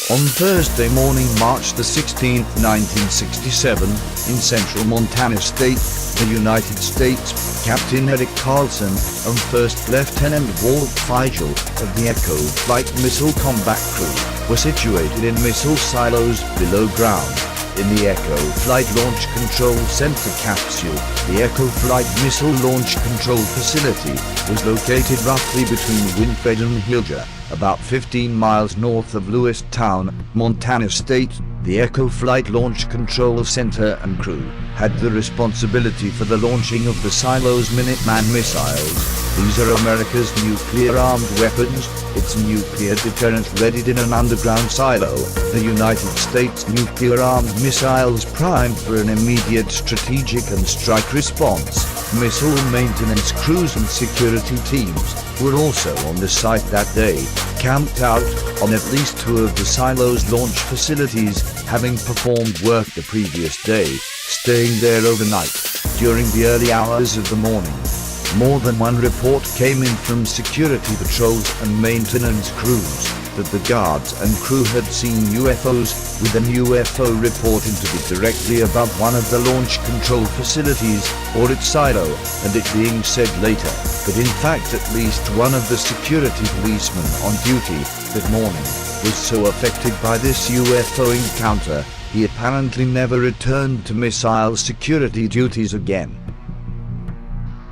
On Thursday morning, March the 16th, 1967, in central Montana State, the United States, Captain Eric Carlson and First Lieutenant Walt Feigl of the Echo Flight Missile Combat Crew were situated in missile silos below ground. In the Echo Flight Launch Control Center capsule, the Echo Flight Missile Launch Control Facility was located roughly between Winfred and Hilger, about 15 miles north of Lewistown, Montana State. The Echo Flight Launch Control Center and crew had the responsibility for the launching of the silo's Minuteman missiles. These are America's nuclear-armed weapons, its nuclear deterrent readied in an underground silo, the United States nuclear-armed missiles primed for an immediate strategic and strike response. Missile maintenance crews and security teams were also on the site that day, camped out on at least 2 of the silo's launch facilities, having performed work the previous day, staying there overnight. During the early hours of the morning, more than one report came in from security patrols and maintenance crews that the guards and crew had seen UFOs, with an UFO reported to be directly above one of the launch control facilities or its silo, and it being said later that in fact at least one of the security policemen on duty that morning was so affected by this UFO encounter, he apparently never returned to missile security duties again.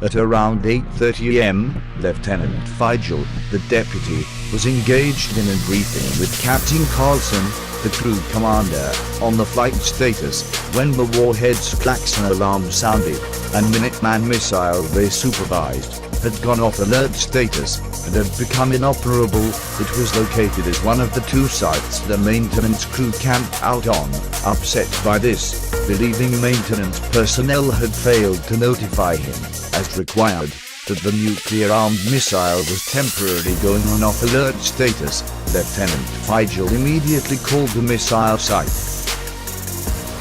At around 8:30 am, Lieutenant Feigl, the deputy, was engaged in a briefing with Captain Carlson, the crew commander, on the flight status, when the warhead's klaxon alarm sounded, and Minuteman missile they supervised had gone off alert status and had become inoperable. It was located at one of the 2 sites the maintenance crew camped out on. Upset by this, believing maintenance personnel had failed to notify him, as required, that the nuclear-armed missile was temporarily going on off alert status, Lieutenant Feigl immediately called the missile site.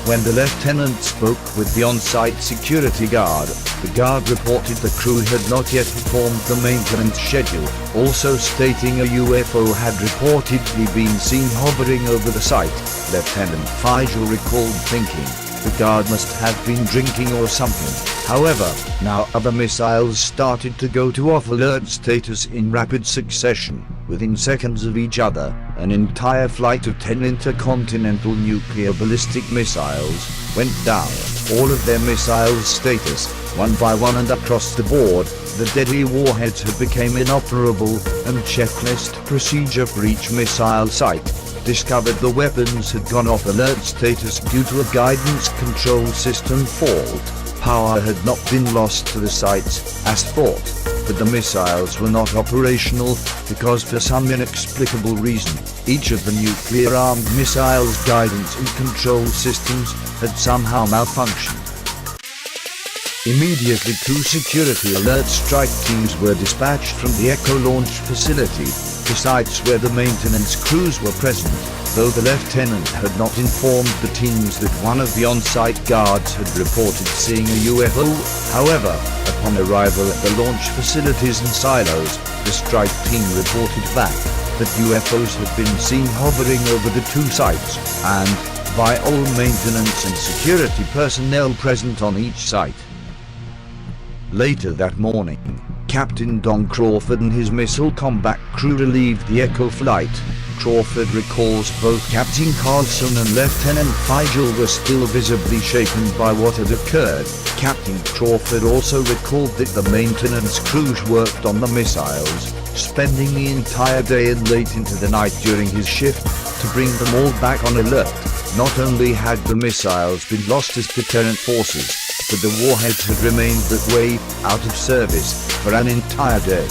When the lieutenant spoke with the on-site security guard, the guard reported the crew had not yet performed the maintenance schedule, also stating a UFO had reportedly been seen hovering over the site. Lieutenant Feigl recalled thinking, the guard must have been drinking or something. However, now other missiles started to go to off-alert status in rapid succession. Within seconds of each other, an entire flight of 10 intercontinental nuclear ballistic missiles went down. All of their missiles status, one by one and across the board, the deadly warheads had become inoperable, and checklist procedure for each missile site discovered the weapons had gone off alert status due to a guidance control system fault. Power had not been lost to the sites, as thought, but the missiles were not operational because for some inexplicable reason, each of the nuclear-armed missiles' guidance and control systems had somehow malfunctioned. Immediately 2 security alert strike teams were dispatched from the Echo launch facility to sites where the maintenance crews were present, though the lieutenant had not informed the teams that one of the on-site guards had reported seeing a UFO. However, upon arrival at the launch facilities and silos, the strike team reported back that UFOs had been seen hovering over the 2 sites, and by all maintenance and security personnel present on each site. Later that morning, Captain Don Crawford and his missile combat crew relieved the Echo flight. Crawford recalls both Captain Carlson and Lieutenant Feigl were still visibly shaken by what had occurred. Captain Crawford also recalled that the maintenance crews worked on the missiles, spending the entire day and late into the night during his shift to bring them all back on alert. Not only had the missiles been lost as deterrent forces, but the warheads had remained that way, out of service, for an entire day.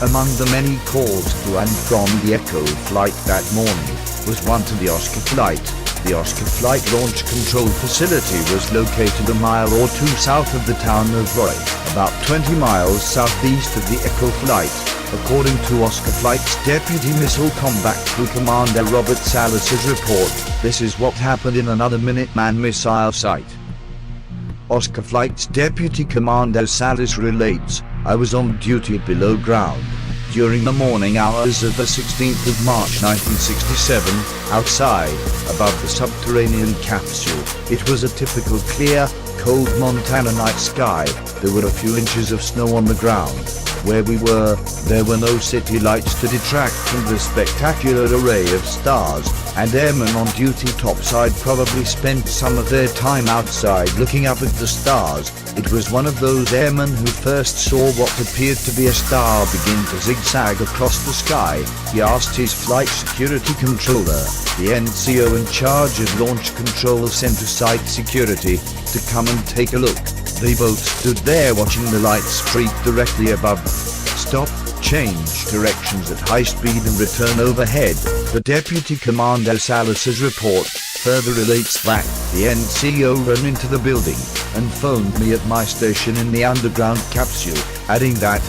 Among the many calls to and from the Echo flight that morning was one to the Oscar flight. The Oscar flight launch control facility was located a mile or 2 south of the town of Roy, about 20 miles southeast of the Echo flight. According to Oscar Flight's Deputy Missile Combat Crew Commander Robert Salas's report, this is what happened in another Minuteman missile site. Oscar Flight's Deputy Commander Salas relates, I was on duty below ground. during the morning hours of the 16th of March 1967, outside, above the subterranean capsule. It was a typical clear, cold Montana night sky. There were a few inches of snow on the ground. Where we were, there were no city lights to detract from the spectacular array of stars, and airmen on duty topside probably spent some of their time outside looking up at the stars. It was one of those airmen who first saw what appeared to be a star begin to zigzag across the sky. He asked his flight security controller, the NCO in charge of launch control center site security, to come and take a look. They both stood there watching the light streak directly above them. Stop, change directions at high speed and return overhead. The Deputy Commander Salas's report further relates that the NCO ran into the building and phoned me at my station in the underground capsule, adding that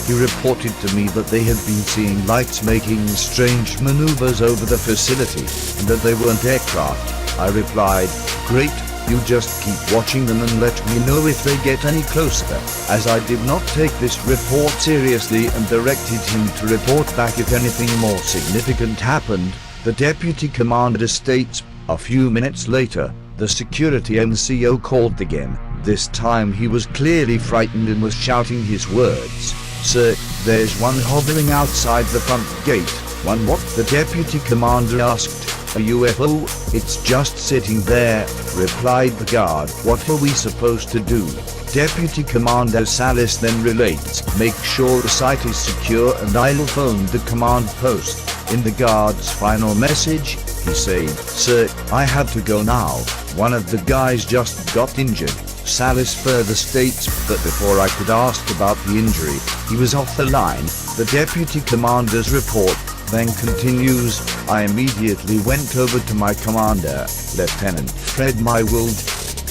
he reported to me that they had been seeing lights making strange maneuvers over the facility and that they weren't aircraft. I replied, "Great. You just keep watching them and let me know if they get any closer," as I did not take this report seriously and directed him to report back if anything more significant happened. The Deputy Commander states, a few minutes later, the security NCO called again. This time he was clearly frightened and was shouting his words. "Sir, there's one hovering outside the front gate." "One what?" the Deputy Commander asked. "A UFO, it's just sitting there," replied the guard. "What are we supposed to do?" Deputy Commander Salas then relates, "Make sure the site is secure and I'll phone the command post." In the guard's final message, he said, "Sir, I have to go now. One of the guys just got injured." Salas further states that before I could ask about the injury, he was off the line. The Deputy Commander's report then continues, "I immediately went over to my commander, Lieutenant Fred Mywold.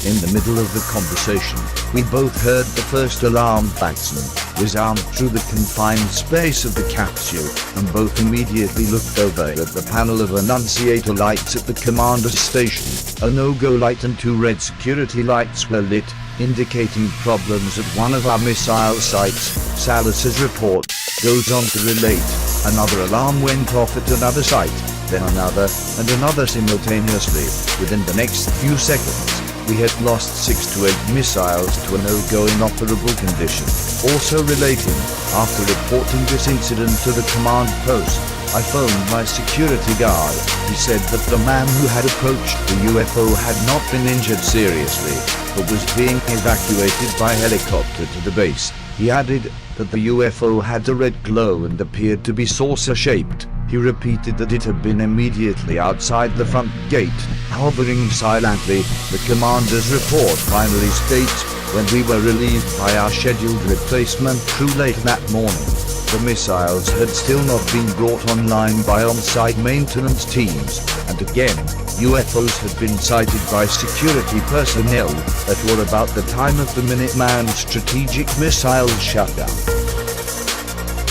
In the middle of the conversation, we both heard the first alarm klaxon, was armed through the confined space of the capsule, and both immediately looked over at the panel of annunciator lights at the commander's station. A no-go light and two red security lights were lit, indicating problems at one of our missile sites." Salas's report goes on to relate, "Another alarm went off at another site, then another, and another simultaneously. Within the next few seconds, we had lost 6 to 8 missiles to a no-go inoperable condition." Also relating, after reporting this incident to the command post, I phoned my security guard. He said that the man who had approached the UFO had not been injured seriously, but was being evacuated by helicopter to the base. He added that the UFO had a red glow and appeared to be saucer-shaped. He repeated that it had been immediately outside the front gate, hovering silently. The commander's report finally states, "When we were relieved by our scheduled replacement crew late that morning, the missiles had still not been brought online by on-site maintenance teams, and again, UFOs had been sighted by security personnel at or about the time of the Minuteman strategic missile shutdown."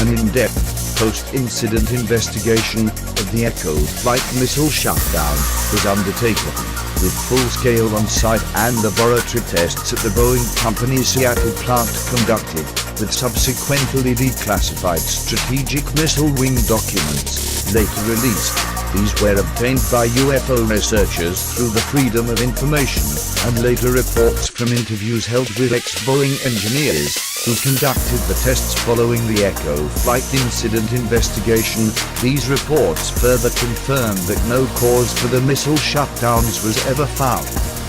An in-depth post-incident investigation of the Echo flight missile shutdown was undertaken, with full-scale on-site and laboratory tests at the Boeing Company's Seattle plant conducted, with subsequently declassified strategic missile wing documents later released. These were obtained by UFO researchers through the Freedom of Information, and later reports from interviews held with ex-Boeing engineers who conducted the tests following the Echo flight incident investigation. These reports further confirmed that no cause for the missile shutdowns was ever found.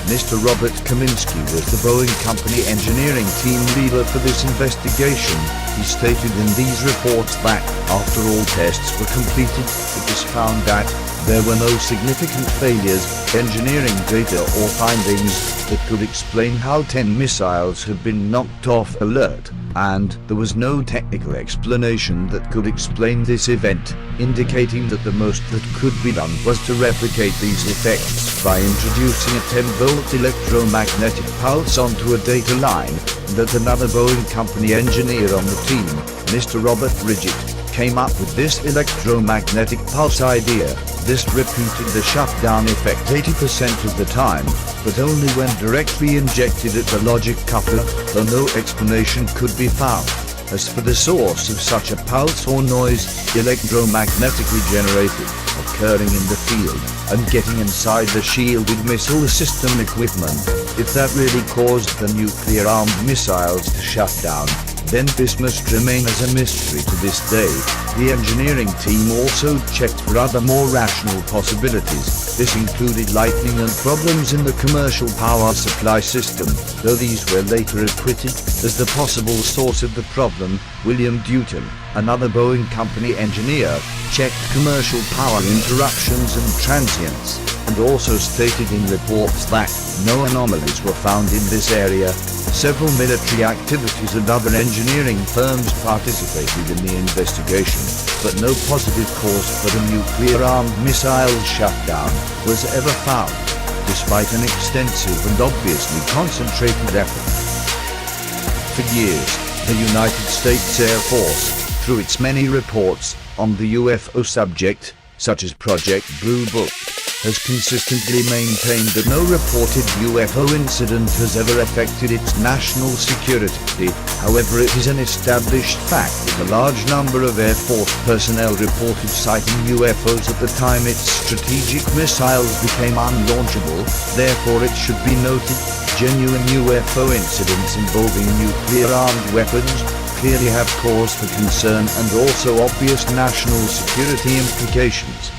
Mr. Robert Kaminsky was the Boeing Company engineering team leader for this investigation. He stated in these reports that, after all tests were completed, it was found that there were no significant failures, engineering data or findings that could explain how 10 missiles had been knocked off alert, and there was no technical explanation that could explain this event, indicating that the most that could be done was to replicate these effects by introducing a 10-volt electromagnetic pulse onto a data line, and that another Boeing Company engineer on the team, Mr. Robert Ridgett, came up with this electromagnetic pulse idea. This repeated the shutdown effect 80% of the time, but only when directly injected at the logic coupler, though no explanation could be found. As for the source of such a pulse or noise, electromagnetically generated, occurring in the field, and getting inside the shielded missile system equipment, if that really caused the nuclear-armed missiles to shut down, then this must remain as a mystery to this day. The engineering team also checked for other more rational possibilities. This included lightning and problems in the commercial power supply system, though these were later acquitted as the possible source of the problem. William Dutton, another Boeing company engineer, checked commercial power interruptions and transients, and also stated in reports that no anomalies were found in this area. Several military activities and other engineering firms participated in the investigation, but no positive cause for the nuclear-armed missiles shutdown was ever found, despite an extensive and obviously concentrated effort. For years, the United States Air Force, through its many reports on the UFO subject, such as Project Blue Book, has consistently maintained that no reported UFO incident has ever affected its national security. However, it is an established fact that a large number of Air Force personnel reported sighting UFOs at the time its strategic missiles became unlaunchable. Therefore, it should be noted, genuine UFO incidents involving nuclear-armed weapons clearly have cause for concern and also obvious national security implications.